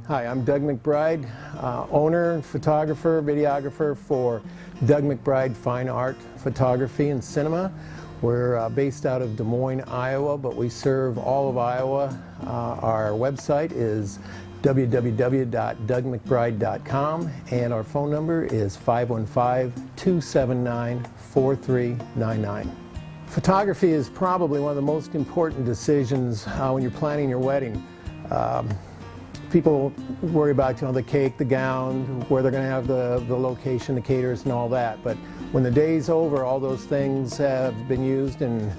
Hi, I'm Doug McBride, owner, photographer, videographer for Doug McBride Fine Art Photography and Cinema. We're based out of Des Moines, Iowa, but we serve all of Iowa. Our website is www.dougmcbride.com and our phone number is 515-279-4399. Photography is probably one of the most important decisions when you're planning your wedding. People worry about, the cake, the gown, where they're going to have the location, the caterers, and all that. But when the day's over, all those things have been used and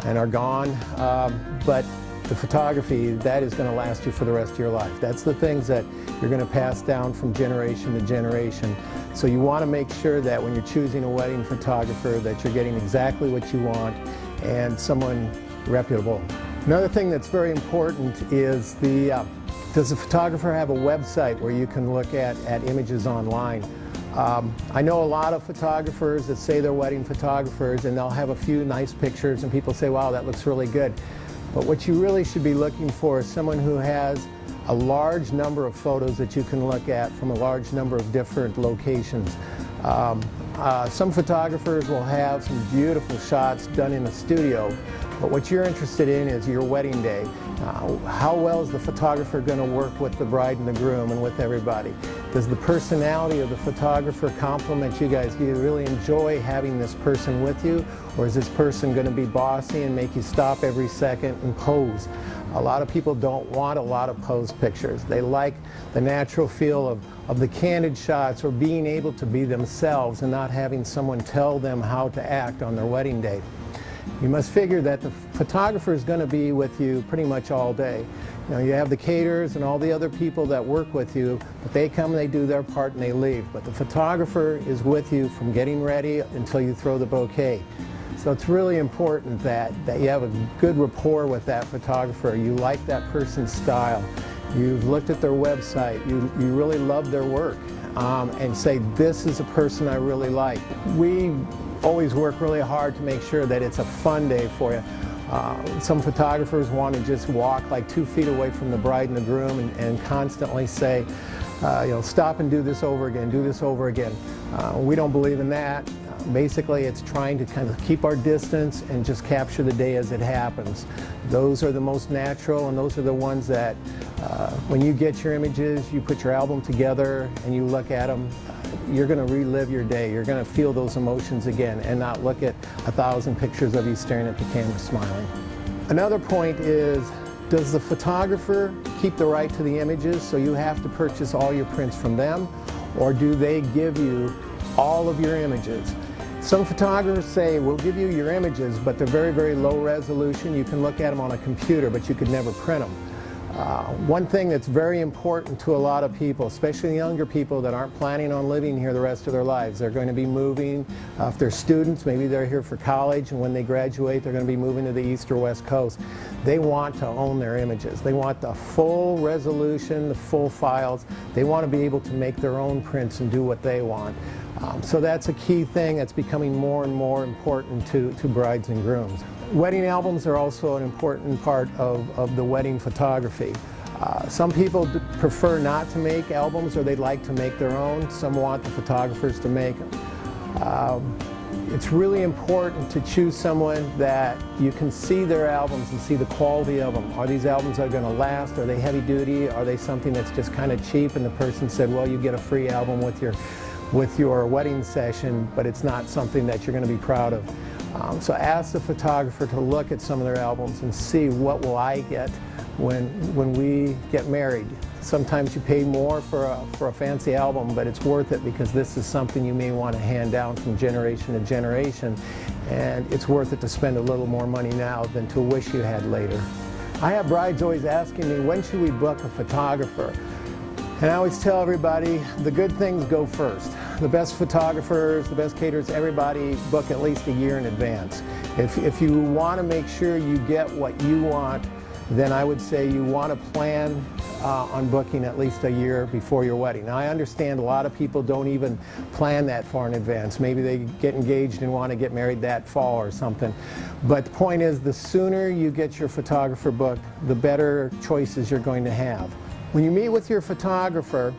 are gone. But the photography, that is going to last you for the rest of your life. That's the things that you're going to pass down from generation to generation. So you want to make sure that when you're choosing a wedding photographer that you're getting exactly what you want and someone reputable. Another thing that's very important is does the photographer have a website where you can look at images online? I know a lot of photographers that say they're wedding photographers and they'll have a few nice pictures and people say, wow, that looks really good. But what you really should be looking for is someone who has a large number of photos that you can look at from a large number of different locations. Some photographers will have some beautiful shots done in the studio, but what you're interested in is your wedding day. How well is the photographer going to work with the bride and the groom and with everybody? Does the personality of the photographer complement you guys? Do you really enjoy having this person with you? Or is this person going to be bossy and make you stop every second and pose? A lot of people don't want a lot of pose pictures. They like the natural feel of the candid shots or being able to be themselves and not having someone tell them how to act on their wedding day. You must figure that the photographer is going to be with you pretty much all day. You have the caterers and all the other people that work with you, but they come, they do their part, and they leave. But the photographer is with you from getting ready until you throw the bouquet. So it's really important that you have a good rapport with that photographer. You like that person's style. You've looked at their website. You really love their work and say, this is a person I really like. We always work really hard to make sure that it's a fun day for you. Some photographers want to just walk like 2 feet away from the bride and the groom and constantly say, stop and do this over again, do this over again. We don't believe in that. Basically, it's trying to kind of keep our distance and just capture the day as it happens. Those are the most natural, and those are the ones that when you get your images, you put your album together and you look at them, you're going to relive your day. You're going to feel those emotions again and not look at 1,000 pictures of you staring at the camera smiling. Another point is, does the photographer keep the right to the images so you have to purchase all your prints from them, or do they give you all of your images? Some photographers say, we'll give you your images, but they're very, very low resolution. You can look at them on a computer, but you could never print them. One thing that's very important to a lot of people, especially younger people that aren't planning on living here the rest of their lives. They're going to be moving, if they're students, maybe they're here for college, and when they graduate they're going to be moving to the East or West Coast. They want to own their images. They want the full resolution, the full files. They want to be able to make their own prints and do what they want. So that's a key thing that's becoming more and more important to brides and grooms. Wedding albums are also an important part of the wedding photography. Some people prefer not to make albums, or they'd like to make their own. Some want the photographers to make them. It's really important to choose someone that you can see their albums and see the quality of them. Are these albums that are going to last? Are they heavy duty? Are they something that's just kind of cheap and the person said, well, you get a free album with your wedding session, but it's not something that you're going to be proud of. So ask the photographer to look at some of their albums and see, what will I get when we get married? Sometimes you pay more for a fancy album, but it's worth it because this is something you may want to hand down from generation to generation, and it's worth it to spend a little more money now than to wish you had later. I have brides always asking me, when should we book a photographer? And I always tell everybody, the good things go first. The best photographers, the best caterers, everybody book at least a year in advance. If you want to make sure you get what you want, then I would say you want to plan on booking at least a year before your wedding. Now, I understand a lot of people don't even plan that far in advance. Maybe they get engaged and want to get married that fall or something. But the point is, the sooner you get your photographer booked, the better choices you're going to have. When you meet with your photographer,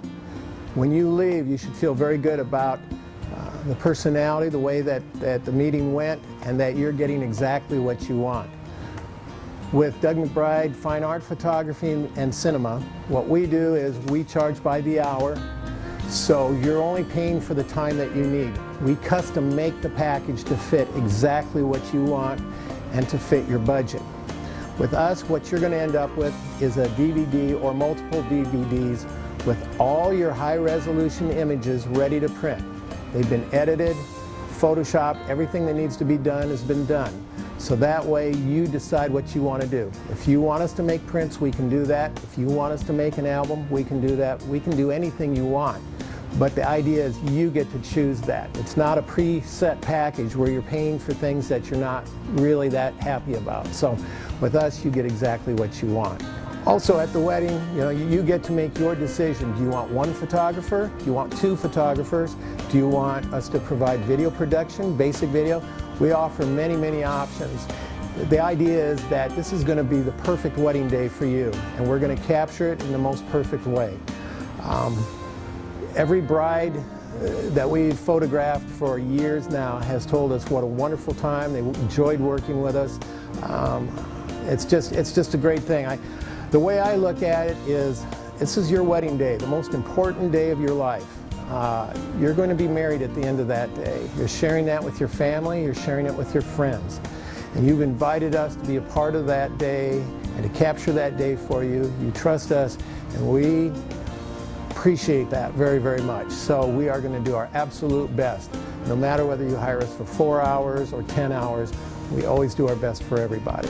when you leave, you should feel very good about the personality, the way that the meeting went, and that you're getting exactly what you want. With Doug McBride Fine Art Photography and Cinema, what we do is we charge by the hour, so you're only paying for the time that you need. We custom make the package to fit exactly what you want and to fit your budget. With us, what you're going to end up with is a DVD or multiple DVDs with all your high-resolution images ready to print. They've been edited, Photoshopped, everything that needs to be done has been done. So that way you decide what you want to do. If you want us to make prints, we can do that. If you want us to make an album, we can do that. We can do anything you want. But the idea is you get to choose that. It's not a preset package where you're paying for things that you're not really that happy about. So with us, you get exactly what you want. Also at the wedding, you get to make your decision. Do you want one photographer? Do you want two photographers? Do you want us to provide video production, basic video? We offer many, many options. The idea is that this is going to be the perfect wedding day for you, and we're going to capture it in the most perfect way. Every bride that we've photographed for years now has told us what a wonderful time. They enjoyed working with us. It's just a great thing. The way I look at it is, this is your wedding day, the most important day of your life. You're going to be married at the end of that day. You're sharing that with your family, you're sharing it with your friends. And you've invited us to be a part of that day and to capture that day for you. You trust us, and we appreciate that very, very much. So we are going to do our absolute best. No matter whether you hire us for 4 hours or 10 hours, we always do our best for everybody.